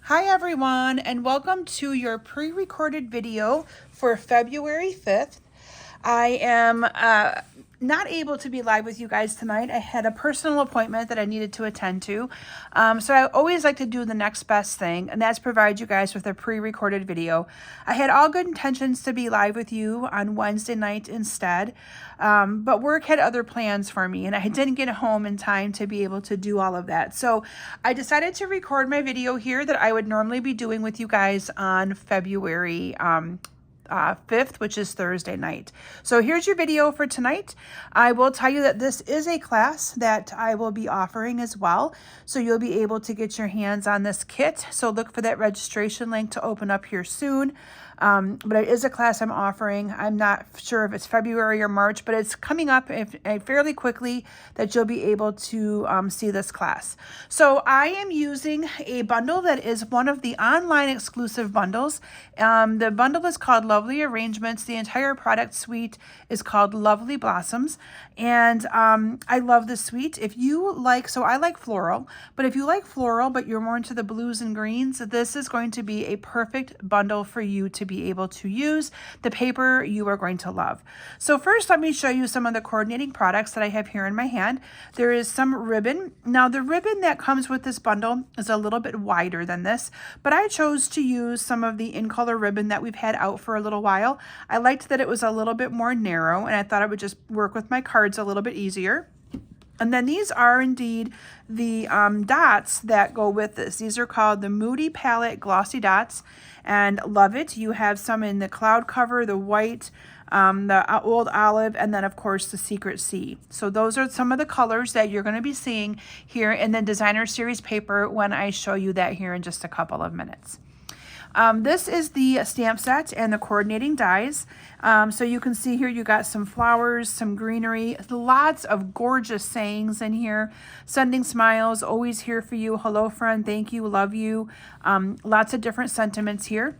Hi everyone, and welcome to your pre-recorded video for February 5th. I am not able to be live with you guys tonight. I had a personal appointment that I needed to attend to. So I always like to do the next best thing, and that's provide you guys with a pre-recorded video. I had all good intentions to be live with you on Wednesday night instead, but work had other plans for me, and I didn't get home in time to be able to do all of that. So I decided to record my video here that I would normally be doing with you guys on February 5th, which is Thursday night. So here's your video for tonight. I will tell you that this is a class that I will be offering as well. So you'll be able to get your hands on this kit. So look for that registration link to open up here soon. But it is a class I'm offering. I'm not sure if it's February or March, but it's coming up fairly quickly that you'll be able to see this class. So I am using a bundle that is one of the online exclusive bundles. The bundle is called Lovely Arrangements. The entire product suite is called Lovely Blossoms. And I love this suite. If you like, so I like floral, but if you like floral, but you're more into the blues and greens, this is going to be a perfect bundle for you to be able to use. The paper you are going to love. So first, let me show you some of the coordinating products that I have here in my hand. There is some ribbon. Now the ribbon that comes with this bundle is a little bit wider than this, but I chose to use some of the in color ribbon that we've had out for a little while. I liked that it was a little bit more narrow, and I thought it would just work with my cards a little bit easier. And then these are indeed the dots that go with this. These are called the Moody Palette Glossy Dots, and love it. You have some in the cloud cover, the white, the old olive, and then of course the Secret Sea. So those are some of the colors that you're going to be seeing here in the designer series paper when I show you that here in just a couple of minutes. This is the stamp set and the coordinating dies. So you can see here you got some flowers, some greenery, lots of gorgeous sayings in here. Sending smiles, always here for you, hello friend, thank you, love you. Lots of different sentiments here.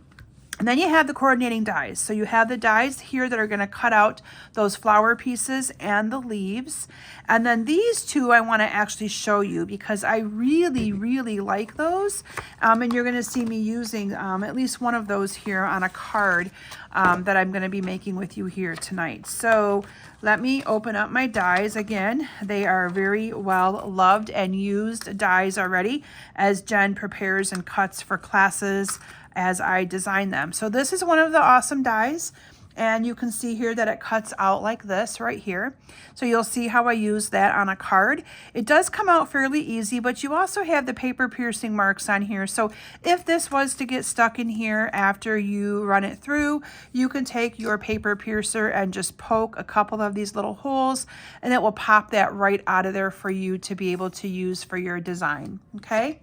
And then you have the coordinating dies. So you have the dies here that are going to cut out those flower pieces and the leaves. And then these two I want to actually show you because I really, really like those. And you're going to see me using at least one of those here on a card that I'm going to be making with you here tonight. So let me open up my dies again. They are very well loved and used dies already as Jen prepares and cuts for classes as I design them. So this is one of the awesome dies, and you can see here that it cuts out like this right here. So you'll see how I use that on a card. It does come out fairly easy, but you also have the paper piercing marks on here. So if this was to get stuck in here after you run it through, you can take your paper piercer and just poke a couple of these little holes, and it will pop that right out of there for you to be able to use for your design, okay?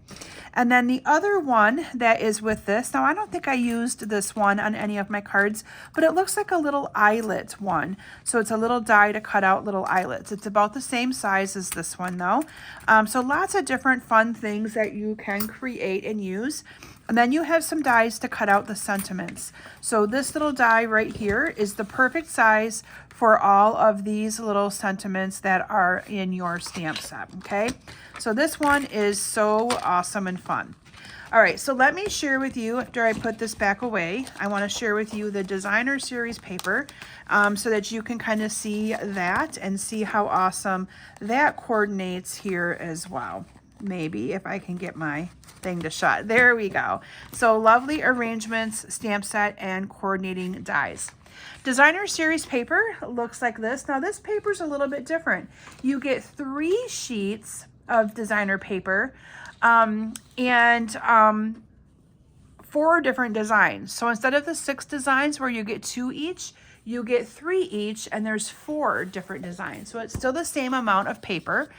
And then the other one that is with this, now I don't think I used this one on any of my cards, but it looks like a little eyelet one. So it's a little die to cut out little eyelets. It's about the same size as this one though. So lots of different fun things that you can create and use. And then you have some dies to cut out the sentiments. So this little die right here is the perfect size for all of these little sentiments that are in your stamp set, okay? So this one is so awesome and fun. All right, so let me share with you, after I put this back away, I want to share with you the designer series paper so that you can kind of see that and see how awesome that coordinates here as well. Maybe if I can get my thing to shut. There we go. So Lovely Arrangements, stamp set, and coordinating dies. Designer series paper looks like this. Now this paper is a little bit different. You get 3 sheets of designer paper and 4 different designs. So instead of the 6 designs where you get 2 each, you get 3 each, and there's 4 different designs. So it's still the same amount of paper.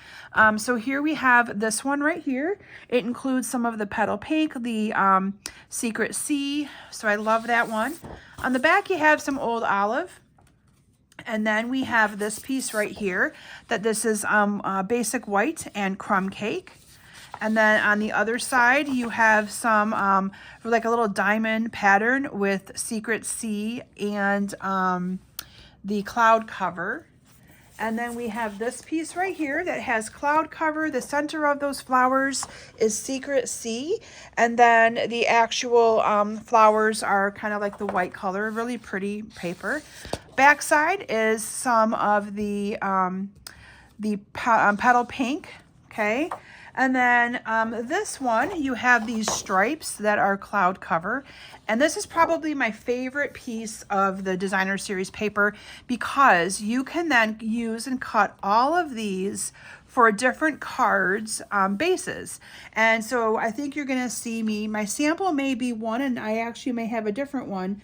So here we have this one right here. It includes some of the Petal Pink, the Secret Sea. So I love that one. On the back, you have some Old Olive. And then we have this piece right here that this is Basic White and Crumb Cake. And then on the other side, you have some like a little diamond pattern with Secret Sea and the cloud cover. And then we have this piece right here that has cloud cover. The center of those flowers is Secret Sea. And then the actual flowers are kind of like the white color, really pretty paper. Backside is some of the petal pink, okay? And then this one, you have these stripes that are cloud cover. And this is probably my favorite piece of the designer series paper because you can then use and cut all of these for different cards bases. And so I think you're gonna see my sample may be one, and I actually may have a different one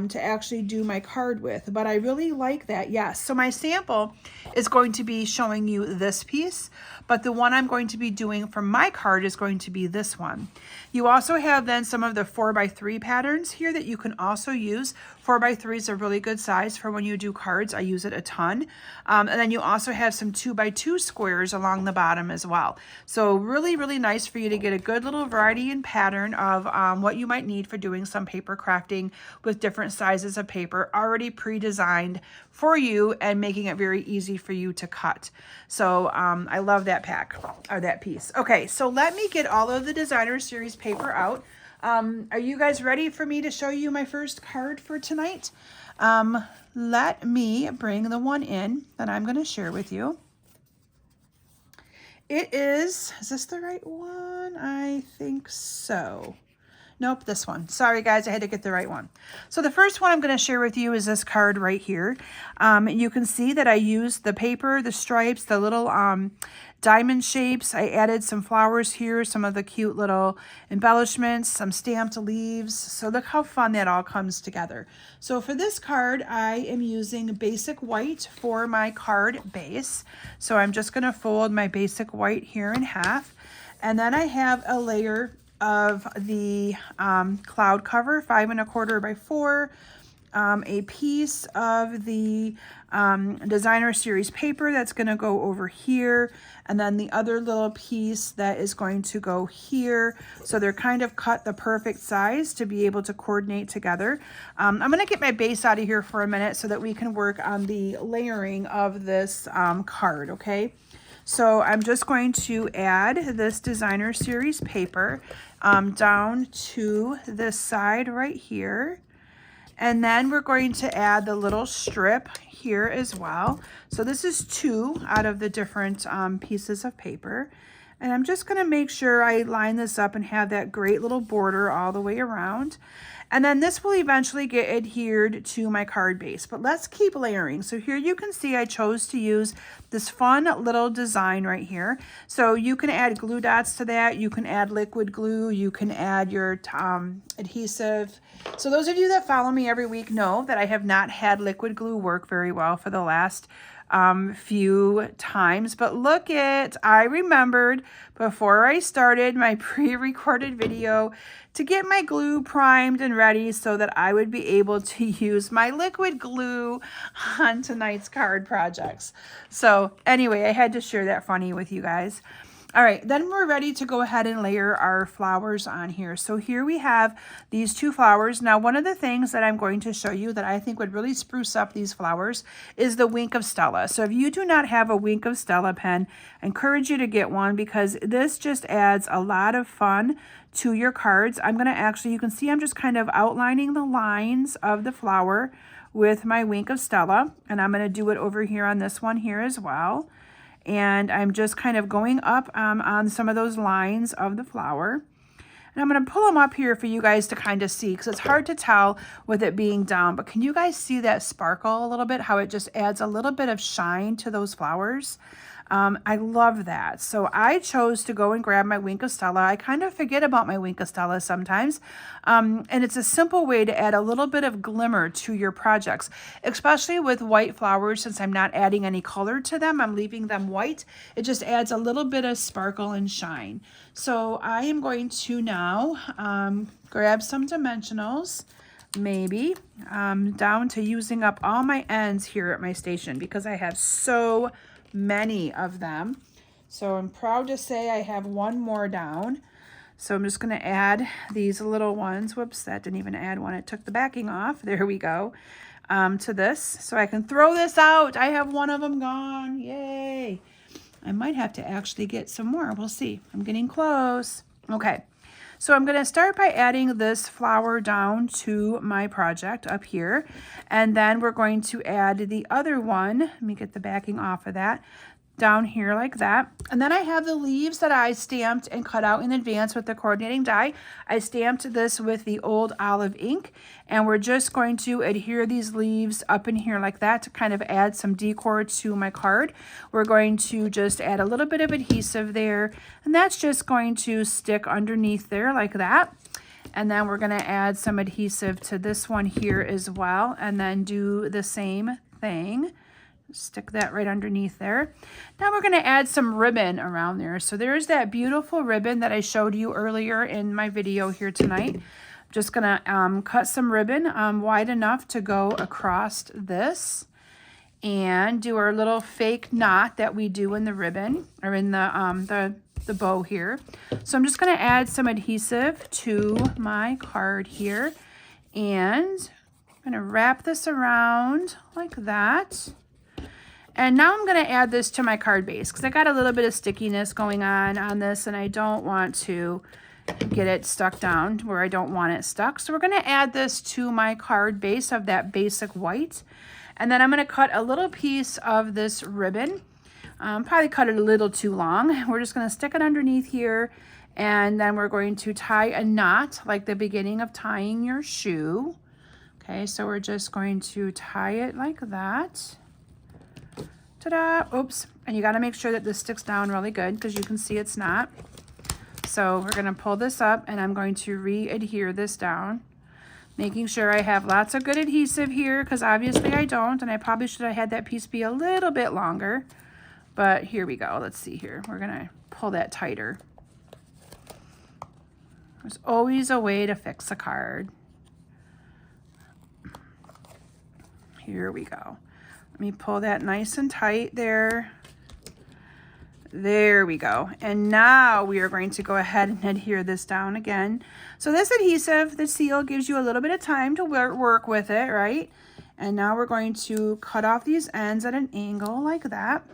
to actually do my card with, but I really like that. Yes, so my sample is going to be showing you this piece, but the one I'm going to be doing for my card is going to be this one. You also have then some of the 4x3 patterns here that you can also use. 4x3 is a really good size for when you do cards. I use it a ton. And then you also have some 2x2 squares along the bottom as well. So really, really nice for you to get a good little variety and pattern of what you might need for doing some paper crafting with different sizes of paper already pre-designed for you and making it very easy for you to cut. So I love that pack or that piece. Okay, so let me get all of the designer series paper out. Are you guys ready for me to show you my first card for tonight? Let me bring the one in that I'm going to share with you. It is this the right one? I think so. Nope, this one. Sorry, guys, I had to get the right one. So the first one I'm going to share with you is this card right here. You can see that I used the paper, the stripes, the little diamond shapes. I added some flowers here, some of the cute little embellishments, some stamped leaves. So look how fun that all comes together. So for this card, I am using basic white for my card base. So I'm just going to fold my basic white here in half. And then I have a layer of the cloud cover, 5 1/4 by 4, a piece of the designer series paper that's going to go over here, and then the other little piece that is going to go here. So they're kind of cut the perfect size to be able to coordinate together. I'm going to get my base out of here for a minute so that we can work on the layering of this card, okay? So I'm just going to add this designer series paper down to this side right here. And then we're going to add the little strip here as well. So this is 2 out of the different pieces of paper. And I'm just going to make sure I line this up and have that great little border all the way around. And then this will eventually get adhered to my card base, but let's keep layering. So here you can see I chose to use this fun little design right here. So you can add glue dots to that. You can add liquid glue. You can add your adhesive. So those of you that follow me every week know that I have not had liquid glue work very well for the last few times, but look I remembered before I started my pre-recorded video to get my glue primed and ready so that I would be able to use my liquid glue on tonight's card projects. So anyway, I had to share that funny with you guys. All right, then we're ready to go ahead and layer our flowers on here. So here we have these 2 flowers. Now, one of the things that I'm going to show you that I think would really spruce up these flowers is the Wink of Stella. So if you do not have a Wink of Stella pen, I encourage you to get one because this just adds a lot of fun to your cards. I'm going to actually, you can see I'm just kind of outlining the lines of the flower with my Wink of Stella, and I'm going to do it over here on this one here as well. And I'm just kind of going up on some of those lines of the flower. And I'm going to pull them up here for you guys to kind of see because it's hard to tell with it being down. But can you guys see that sparkle a little bit? How it just adds a little bit of shine to those flowers? I love that. So I chose to go and grab my Wink of Stella. I kind of forget about my Wink of Stella sometimes. And it's a simple way to add a little bit of glimmer to your projects, especially with white flowers. Since I'm not adding any color to them, I'm leaving them white. It just adds a little bit of sparkle and shine. So I am going to now grab some dimensionals, maybe down to using up all my ends here at my station because I have so many of them. So I'm proud to say I have one more down. So I'm just going to add these little ones. Whoops, that didn't even add one. It took the backing off. There we go. to this so I can throw this out. I have one of them gone. Yay. I might have to actually get some more. We'll see. I'm getting close. Okay. So I'm going to start by adding this flower down to my project up here. And then we're going to add the other one. Let me get the backing off of that. Down here like that. And then I have the leaves that I stamped and cut out in advance with the coordinating die. I stamped this with the old olive ink, and we're just going to adhere these leaves up in here like that to kind of add some decor to my card. We're going to just add a little bit of adhesive there, and that's just going to stick underneath there like that. And then we're going to add some adhesive to this one here as well, and then do the same thing. Stick that right underneath there. Now we're going to add some ribbon around there. So there's that beautiful ribbon that I showed you earlier in my video here tonight. I'm just going to cut some ribbon wide enough to go across this and do our little fake knot that we do in the ribbon or in the bow here. So I'm just going to add some adhesive to my card here, and I'm going to wrap this around like that. And now I'm going to add this to my card base because I got a little bit of stickiness going on this, and I don't want to get it stuck down where I don't want it stuck. So we're going to add this to my card base of that basic white. And then I'm going to cut a little piece of this ribbon. Probably cut it a little too long. We're just going to stick it underneath here, and then we're going to tie a knot like the beginning of tying your shoe. Okay, so we're just going to tie it like that. Ta-da! Oops. And you got to make sure that this sticks down really good because you can see it's not. So we're going to pull this up, and I'm going to re-adhere this down, making sure I have lots of good adhesive here because obviously I don't, and I probably should have had that piece be a little bit longer. But here we go. Let's see here. We're going to pull that tighter. There's always a way to fix a card. Here we go. Let me pull that nice and tight there. There we go. And now we are going to go ahead and adhere this down again. So this adhesive, the seal, gives you a little bit of time to work with it, right? And now we're going to cut off these ends at an angle like that.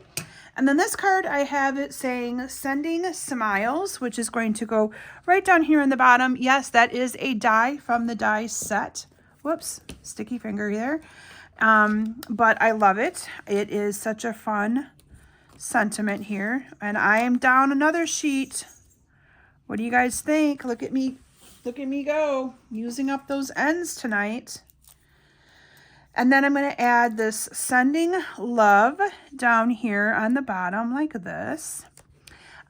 And then this card, I have it saying sending smiles, which is going to go right down here in the bottom. Yes, that is a die from the die set. Whoops, sticky finger there. But I love it. It is such a fun sentiment here. And I am down another sheet. What do you guys think? Look at me go. Using up those ends tonight. And then I'm going to add this sending love down here on the bottom like this.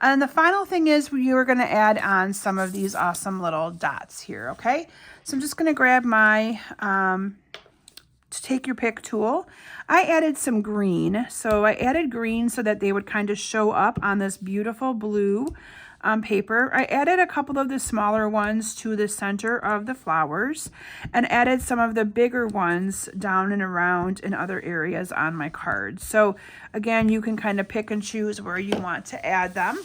And the final thing is we are going to add on some of these awesome little dots here, okay? So I'm just going to grab my to take your pick tool. I added some green. So I added green so that they would kind of show up on this beautiful blue paper. I added a couple of the smaller ones to the center of the flowers and added some of the bigger ones down and around in other areas on my card. So again, you can kind of pick and choose where you want to add them.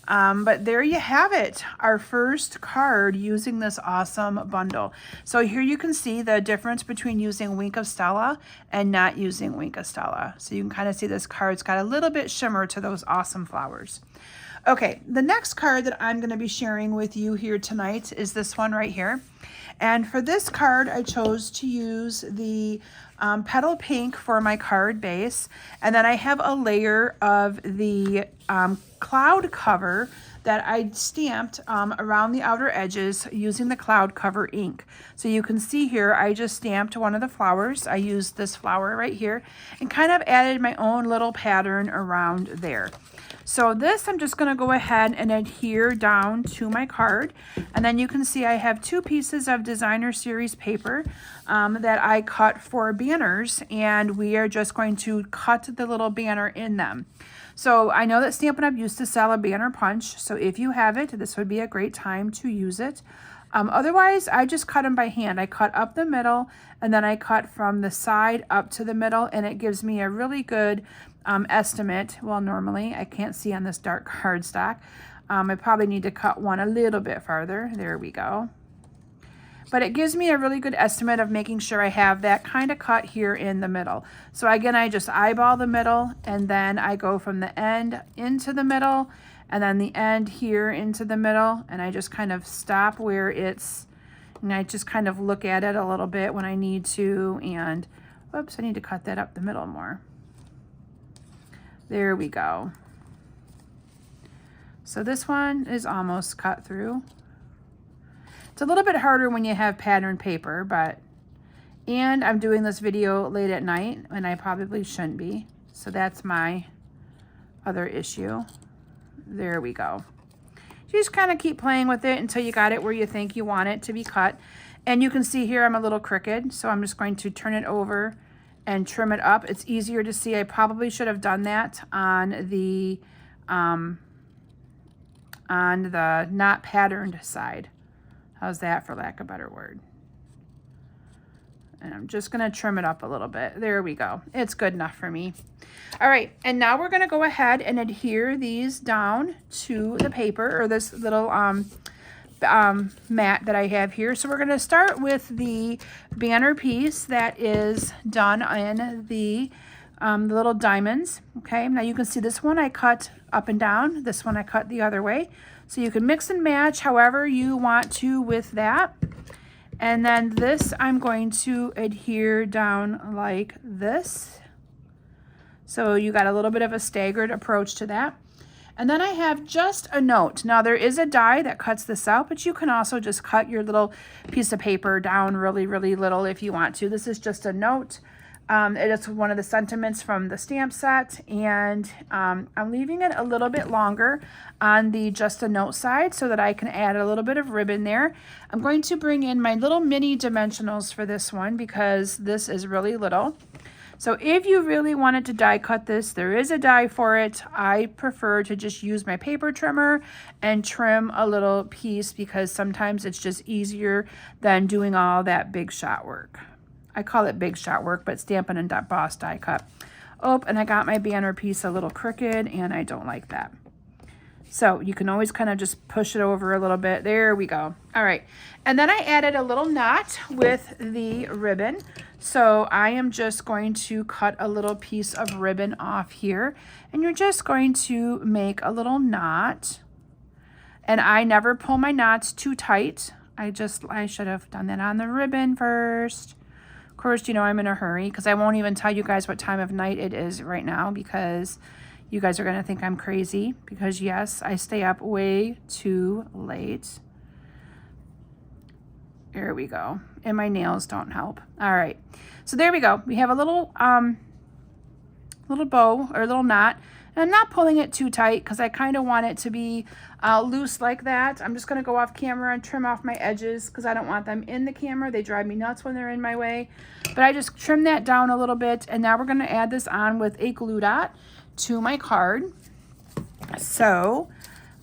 But there you have it, our first card using this awesome bundle. So here you can see the difference between using Wink of Stella and not using Wink of Stella. So you can kind of see this card's got a little bit shimmer to those awesome flowers. Okay, the next card that I'm going to be sharing with you here tonight is this one right here. And for this card, I chose to use the Petal Pink for my card base. And then I have a layer of the cloud cover that I stamped around the outer edges using the cloud cover ink. So you can see here, I just stamped one of the flowers. I used this flower right here and kind of added my own little pattern around there. So this, I'm just going to go ahead and adhere down to my card. And then you can see I have two pieces of designer series paper that I cut for banners, and we are just going to cut the little banner in them. So I know that Stampin' Up! Used to sell a banner punch, so if you have it, this would be a great time to use it. Otherwise, I just cut them by hand. I cut up the middle, and then I cut from the side up to the middle, and it gives me a really good estimate. Well, normally, I can't see on this dark cardstock. I probably need to cut one a little bit farther. There we go. but it gives me a really good estimate of making sure I have that kind of cut here in the middle. So again, I just eyeball the middle, and then I go from the end into the middle, and then the end here into the middle, and I just kind of stop where it's, and I just kind of look at it a little bit when I need to, and whoops, I need to cut that up the middle more. There we go. So this one is almost cut through. It's a little bit harder when you have patterned paper, and I'm doing this video late at night, and I probably shouldn't be. So that's my other issue. There we go. You just kind of keep playing with it until you got it where you think you want it to be cut. And you can see here I'm a little crooked, so I'm just going to turn it over and trim it up. It's easier to see. I probably should have done that on the not patterned side. How's that, for lack of a better word? And I'm just going to trim it up a little bit. There we go. It's good enough for me. All right, and now we're going to go ahead and adhere these down to the paper, or this little mat that I have here. So we're going to start with the banner piece that is done in the little diamonds. Okay, now you can see this one I cut up and down. This one I cut the other way. So you can mix and match however you want to with that. And then this I'm going to adhere down like this. So you got a little bit of a staggered approach to that. And then I have just a note. Now there is a die that cuts this out, but you can also just cut your little piece of paper down really, really little if you want to. This is just a note. It is one of the sentiments from the stamp set, and I'm leaving it a little bit longer on the just a note side so that I can add a little bit of ribbon there. I'm going to bring in my little mini dimensionals for this one because this is really little. So if you really wanted to die cut this, there is a die for it. I prefer to just use my paper trimmer and trim a little piece because sometimes it's just easier than doing all that big shot work. I call it big shot work, but Stampin' and Boss die cut. Oh, and I got my banner piece a little crooked, and I don't like that. So you can always kind of just push it over a little bit. There we go. All right. And then I added a little knot with the ribbon. So I am just going to cut a little piece of ribbon off here, and you're just going to make a little knot. And I never pull my knots too tight. I should have done that on the ribbon first. Of course, you know, I'm in a hurry because I won't even tell you guys what time of night it is right now because you guys are going to think I'm crazy because, yes, I stay up way too late. There we go. And my nails don't help. All right. So there we go. We have a little bow or a little knot. And I'm not pulling it too tight because I kind of want it to be loose like that. I'm just going to go off camera and trim off my edges because I don't want them in the camera. They drive me nuts when they're in my way. But I just trim that down a little bit. And now we're going to add this on with a glue dot to my card. So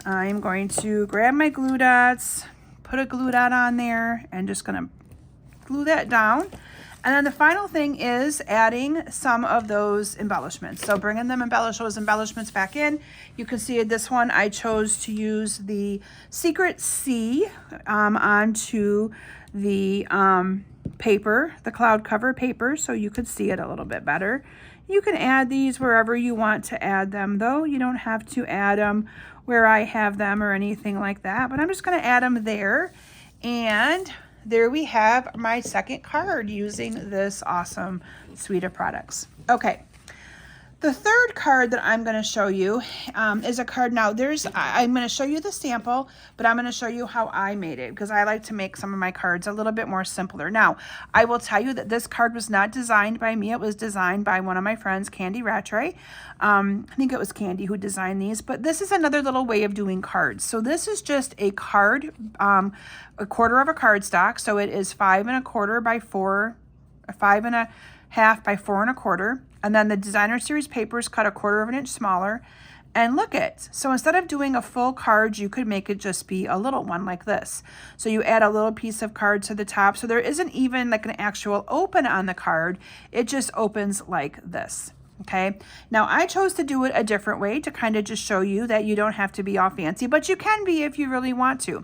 I'm going to grab my glue dots, put a glue dot on there, and just going to glue that down. And then the final thing is adding some of those embellishments. So bringing those embellishments back in. You can see this one, I chose to use the Secret C onto the paper, the cloud cover paper, so you could see it a little bit better. You can add these wherever you want to add them, though. You don't have to add them where I have them or anything like that, but I'm just going to add them there. And there we have my second card using this awesome suite of products. Okay, the third card that I'm going to show you is a card. Now, I'm going to show you the sample, but I'm going to show you how I made it because I like to make some of my cards a little bit more simpler. Now, I will tell you that this card was not designed by me. It was designed by one of my friends, Candy Rattray. I think it was Candy who designed these, but this is another little way of doing cards. So this is just a card, a quarter of a cardstock. So it is 5 1/4 by 4, 5 1/2 by 4 1/4. And then the Designer Series paper is cut 1/4 inch smaller. And look it. So instead of doing a full card, you could make it just be a little one like this. So you add a little piece of card to the top. So there isn't even like an actual open on the card. It just opens like this. Okay. Now I chose to do it a different way to kind of just show you that you don't have to be all fancy, but you can be if you really want to.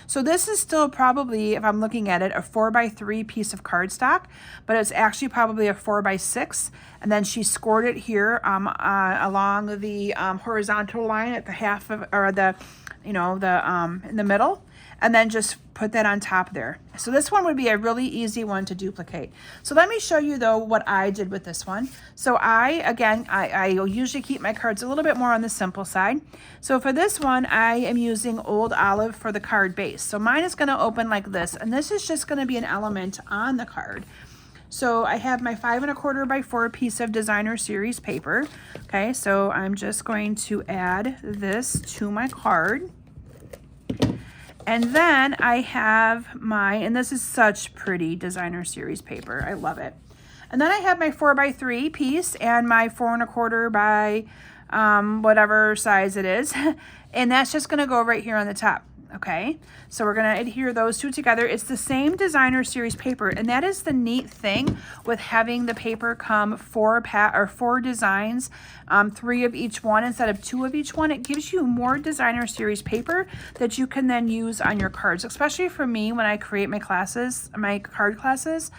So this is still probably, if I'm looking at it, a 4x3 piece of cardstock, but it's actually probably a 4x6. And then she scored it here along the horizontal line at the half of, or the, in the middle, and then just put that on top there. So this one would be a really easy one to duplicate. So let me show you though what I did with this one. So I usually keep my cards a little bit more on the simple side. So for this one, I am using Old Olive for the card base. So mine is gonna open like this, and this is just gonna be an element on the card. So I have my 5 1/4 by 4 piece of designer series paper. Okay, so I'm just going to add this to my card. And then I have and this is such pretty designer series paper. I love it. And then I have my 4x3 piece and my 4 1/4 by whatever size it is. And that's just gonna go right here on the top. Okay, so we're gonna adhere those two together. It's the same designer series paper, and that is the neat thing with having the paper come 4 designs, 3 of each one instead of 2 of each one. It gives you more designer series paper that you can then use on your cards, especially for me when I create my classes, my card classes.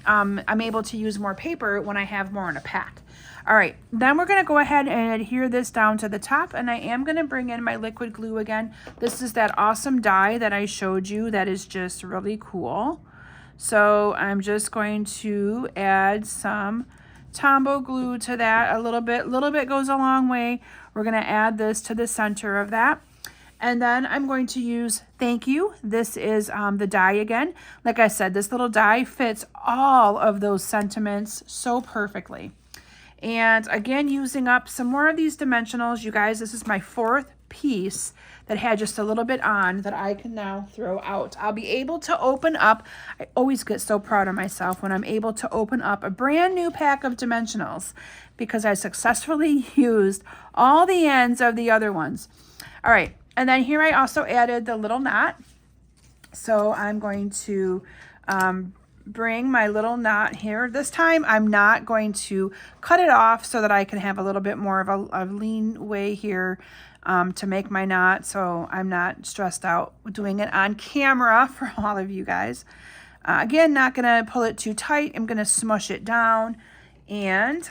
I'm able to use more paper when I have more in a pack. All right, then we're gonna go ahead and adhere this down to the top, and I am gonna bring in my liquid glue again. This is that awesome die that I showed you that is just really cool. So I'm just going to add some Tombow glue to that a little bit. Little bit goes a long way. We're gonna add this to the center of that. And then I'm going to use Thank You. This is the die again. Like I said, this little die fits all of those sentiments so perfectly. And again, using up some more of these dimensionals. You guys, this is my 4th piece that had just a little bit on that I can now throw out. I'll be able to open up, I always get so proud of myself when I'm able to open up a brand new pack of dimensionals because I successfully used all the ends of the other ones. All right, and then here I also added the little knot. So I'm going to bring my little knot here. This time I'm not going to cut it off so that I can have a little bit more of a lean way here to make my knot, so I'm not stressed out doing it on camera for all of you guys. Again, not gonna pull it too tight. I'm gonna smush it down, and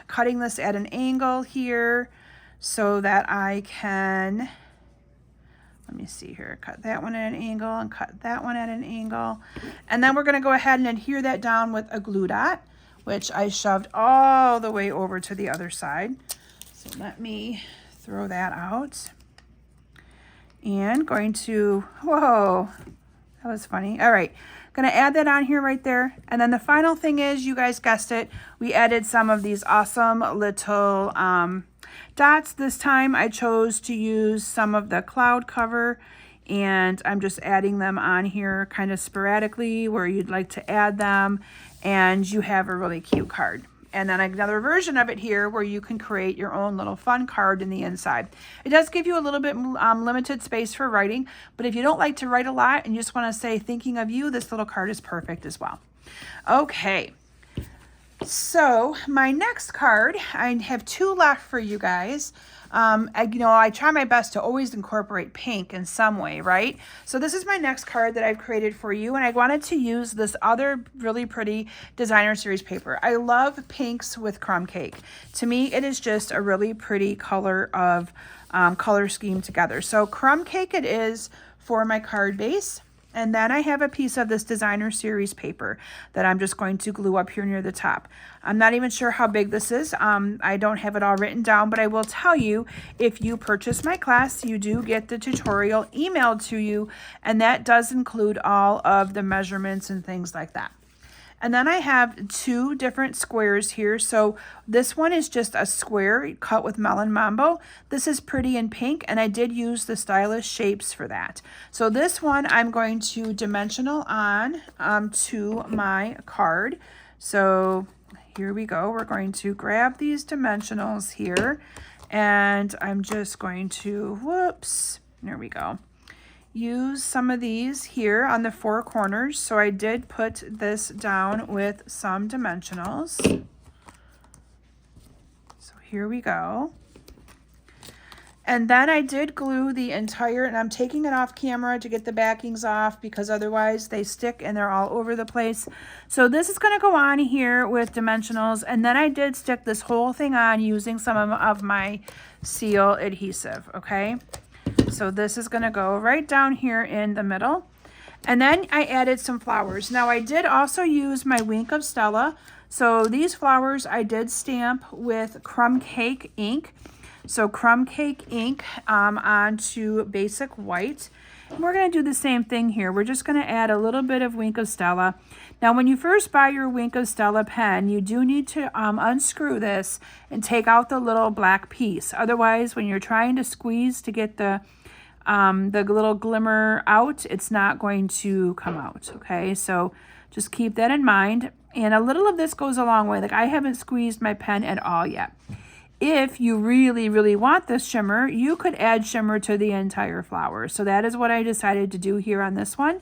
cutting this at an angle here so that I can, let me see here, cut that one at an angle and cut that one at an angle. And then we're gonna go ahead and adhere that down with a glue dot, which I shoved all the way over to the other side. So let me throw that out. And going to, whoa, that was funny. All right, gonna add that on here right there. And then the final thing is, you guys guessed it, we added some of these awesome little dots. This time I chose to use some of the cloud cover, and I'm just adding them on here kind of sporadically where you'd like to add them, and you have a really cute card. And then another version of it here where you can create your own little fun card in the inside. It does give you a little bit limited space for writing, but if you don't like to write a lot and you just want to say thinking of you, this little card is perfect as well. Okay. So my next card, I have 2 left for you guys. I try my best to always incorporate pink in some way, right? So this is my next card that I've created for you, and I wanted to use this other really pretty designer series paper. I love pinks with crumb cake. To me, it is just a really pretty color of color scheme together. So crumb cake it is for my card base. And then I have a piece of this designer series paper that I'm just going to glue up here near the top. I'm not even sure how big this is. I don't have it all written down, but I will tell you, if you purchase my class, you do get the tutorial emailed to you, and that does include all of the measurements and things like that. And then I have 2 different squares here. So this one is just a square cut with Melon Mambo. This is pretty in pink, and I did use the stylish shapes for that. So this one I'm going to dimensional on to my card. So here we go. We're going to grab these dimensionals here, and I'm just going to, whoops, there we go. Use some of these here on the 4 corners. So I did put this down with some dimensionals. So here we go. And then I did glue the entire, and I'm taking it off camera to get the backings off because otherwise they stick and they're all over the place. So this is going to go on here with dimensionals. And then I did stick this whole thing on using some of my seal adhesive, okay? So this is going to go right down here in the middle. And then I added some flowers. Now I did also use my Wink of Stella. So these flowers I did stamp with Crumb Cake ink. So Crumb Cake ink onto basic white. And we're going to do the same thing here. We're just going to add a little bit of Wink of Stella. Now when you first buy your Wink of Stella pen, you do need to unscrew this and take out the little black piece. Otherwise, when you're trying to squeeze to get the little glimmer out, it's not going to come out, okay? So just keep that in mind. And a little of this goes a long way. Like I haven't squeezed my pen at all yet. If you really, really want this shimmer, you could add shimmer to the entire flower. So that is what I decided to do here on this one.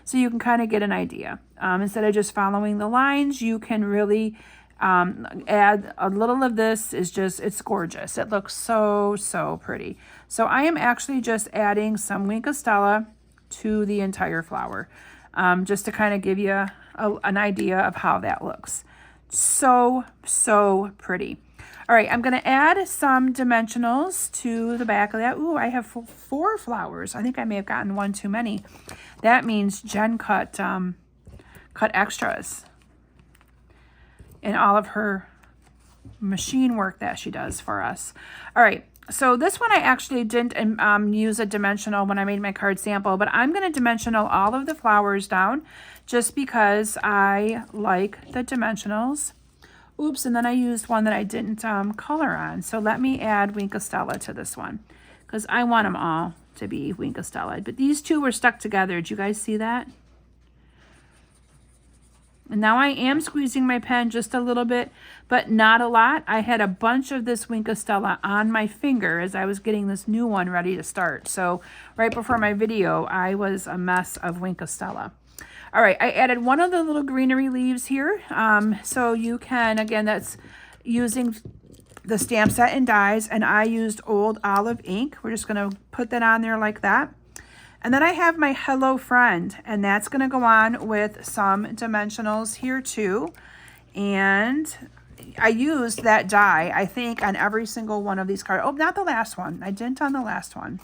So you can kind of get an idea. Instead of just following the lines, you can really add a little of this. It's gorgeous. It looks so, so pretty. So I am actually just adding some Wink of Stella to the entire flower, just to kind of give you an idea of how that looks. So, so pretty. All right, I'm going to add some dimensionals to the back of that. Ooh, I have 4 flowers. I think I may have gotten one too many. That means Jen cut extras in all of her machine work that she does for us. All right, so this one I actually didn't use a dimensional when I made my card sample, but I'm going to dimensional all of the flowers down just because I like the dimensionals. Oops, and then I used one that I didn't color on. So let me add Wink of Stella to this one because I want them all to be Wink of Stella. But these two were stuck together. Did you guys see that? And now I am squeezing my pen just a little bit, but not a lot. I had a bunch of this Wink of Stella on my finger as I was getting this new one ready to start. So right before my video, I was a mess of Wink of Stella. All right, I added one of the little greenery leaves here. So you can, again, that's using the stamp set and dies, and I used Old Olive ink. We're just gonna put that on there like that. And then I have my Hello Friend, and that's gonna go on with some dimensionals here too. And I used that die, I think, on every single one of these cards. Oh, not the last one. I didn't on the last one.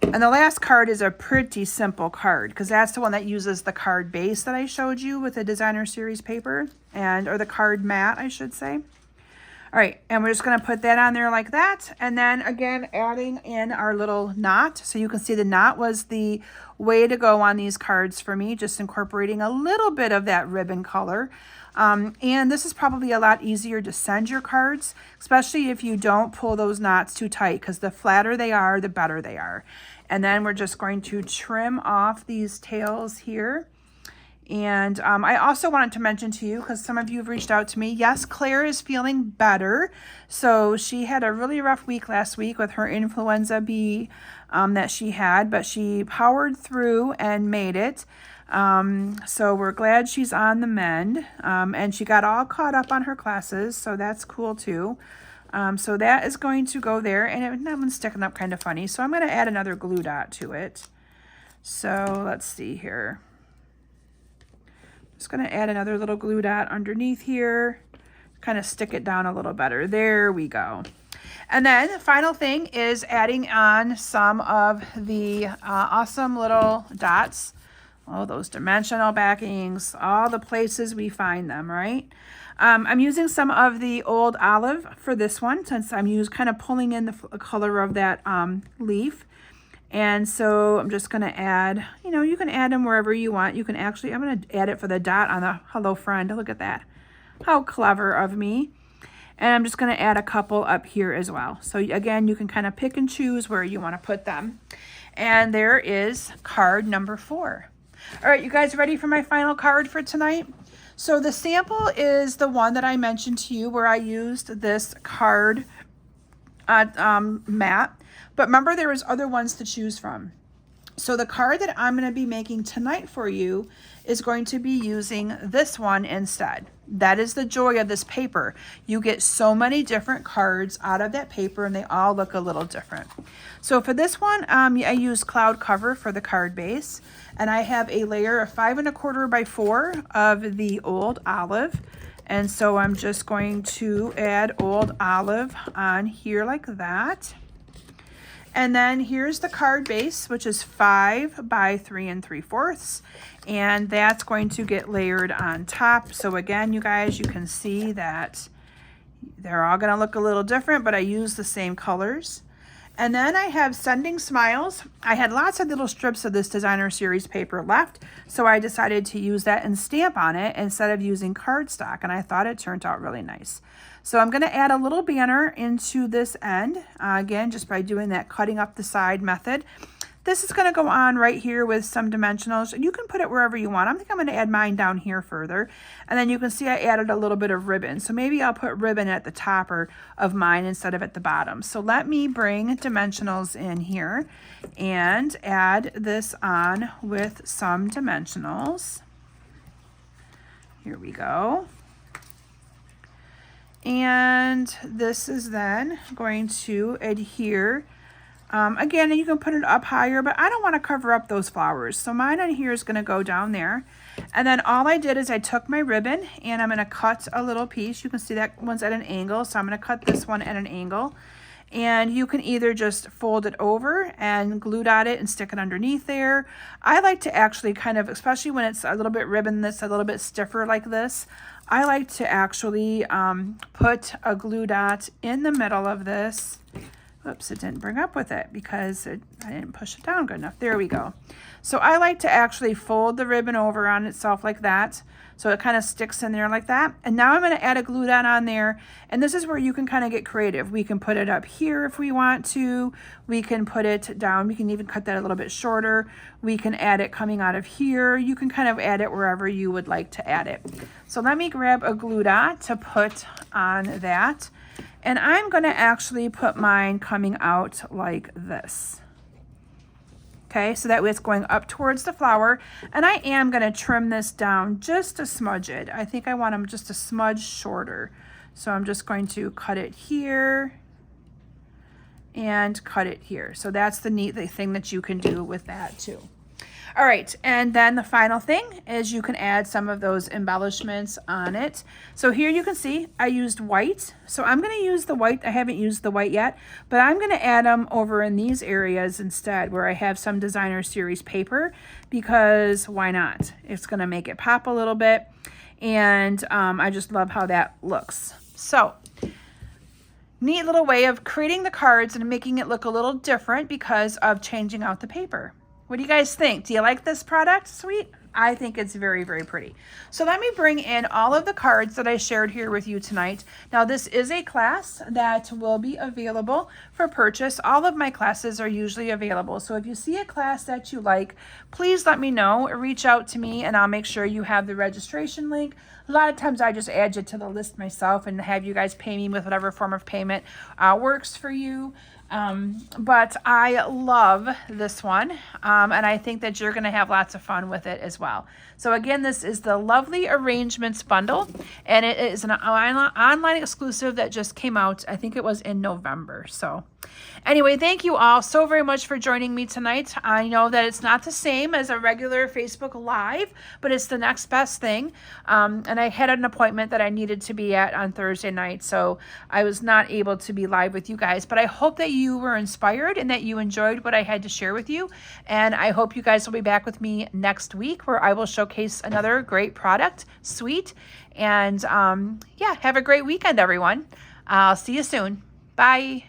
And the last card is a pretty simple card because that's the one that uses the card base that I showed you with the Designer Series paper, or the card mat, I should say. All right, and we're just going to put that on there like that. And then again, adding in our little knot. So you can see the knot was the way to go on these cards for me, just incorporating a little bit of that ribbon color. And this is probably a lot easier to send your cards, especially if you don't pull those knots too tight, because the flatter they are, the better they are. And then we're just going to trim off these tails here. And I also wanted to mention to you, because some of you have reached out to me, yes, Claire is feeling better. So she had a really rough week last week with her influenza B that she had, but she powered through and made it. So we're glad she's on the mend, and she got all caught up on her classes, so that's cool too. So that is going to go there, and that one's sticking up kind of funny, so I'm going to add another glue dot to it. So let's see here. Just going to add another little glue dot underneath here, kind of stick it down a little better. There we go. And then the final thing is adding on some of the awesome little dots. Oh, those dimensional backings, all the places we find them, right? I'm using some of the Old Olive for this one, since I'm kind of pulling in the color of that leaf. And so I'm just going to add, you can add them wherever you want. You can actually, I'm going to add it for the dot on the Hello Friend. Look at that. How clever of me. And I'm just going to add a couple up here as well. So again, you can kind of pick and choose where you want to put them. And there is card number 4. All right, you guys ready for my final card for tonight? So the sample is the one that I mentioned to you where I used this card mat. But remember, there was other ones to choose from. So the card that I'm going to be making tonight for you is going to be using this one instead. That is the joy of this paper. You get so many different cards out of that paper and they all look a little different. So for this one, I use Cloud Cover for the card base. And I have a layer of 5 1/4 by 4 of the Old Olive. And so I'm just going to add Old Olive on here like that. And then here's the card base, which is 5 by 3 3/4. And that's going to get layered on top. So again, you guys, you can see that they're all going to look a little different, but I use the same colors. And then I have Sending Smiles. I had lots of little strips of this designer series paper left, so I decided to use that and stamp on it instead of using cardstock, and I thought it turned out really nice. So I'm going to add a little banner into this end, again, just by doing that cutting up the side method. This is going to go on right here with some dimensionals. You can put it wherever you want. I think I'm going to add mine down here further. And then you can see I added a little bit of ribbon. So maybe I'll put ribbon at the top of mine instead of at the bottom. So let me bring dimensionals in here and add this on with some dimensionals. Here we go. And this is then going to adhere. Again, you can put it up higher, but I don't want to cover up those flowers. So mine on here is going to go down there. And then all I did is I took my ribbon and I'm going to cut a little piece. You can see that one's at an angle, so I'm going to cut this one at an angle. And you can either just fold it over and glue dot it and stick it underneath there. I like to actually kind of, especially when it's a little bit ribbon that's a little bit stiffer like this, I like to actually put a glue dot in the middle of this. Oops, it didn't bring up with it because I didn't push it down good enough. There we go. So I like to actually fold the ribbon over on itself like that. So it kind of sticks in there like that. And now I'm going to add a glue dot on there. And this is where you can kind of get creative. We can put it up here if we want to. We can put it down. We can even cut that a little bit shorter. We can add it coming out of here. You can kind of add it wherever you would like to add it. So let me grab a glue dot to put on that. And I'm going to actually put mine coming out like this. Okay, so that way it's going up towards the flower. And I am going to trim this down just to smudge it. I think I want them just a smudge shorter. So I'm just going to cut it here and cut it here. So that's the neat thing that you can do with that too. All right, and then the final thing is you can add some of those embellishments on it. So here you can see I used white. So I'm going to use the white. I haven't used the white yet, but I'm going to add them over in these areas instead where I have some designer series paper, because why not? It's going to make it pop a little bit, and I just love how that looks. So neat little way of creating the cards and making it look a little different because of changing out the paper. What do you guys think? Do you like this product? Sweet. I think it's very, very pretty. So let me bring in all of the cards that I shared here with you tonight. Now, this is a class that will be available for purchase. All of my classes are usually available. So if you see a class that you like, please let me know. Reach out to me and I'll make sure you have the registration link. A lot of times I just add you to the list myself and have you guys pay me with whatever form of payment works for you. But I love this one, and I think that you're going to have lots of fun with it as well. So again, this is the Lovely Arrangements bundle, and it is an online exclusive that just came out. I think it was in November. So anyway, thank you all so very much for joining me tonight. I know that it's not the same as a regular Facebook Live, but it's the next best thing. And I had an appointment that I needed to be at on Thursday night, so I was not able to be live with you guys. But I hope that you were inspired and that you enjoyed what I had to share with you. And I hope you guys will be back with me next week where I will showcase another great product, sweet. And yeah, have a great weekend, everyone. I'll see you soon. Bye.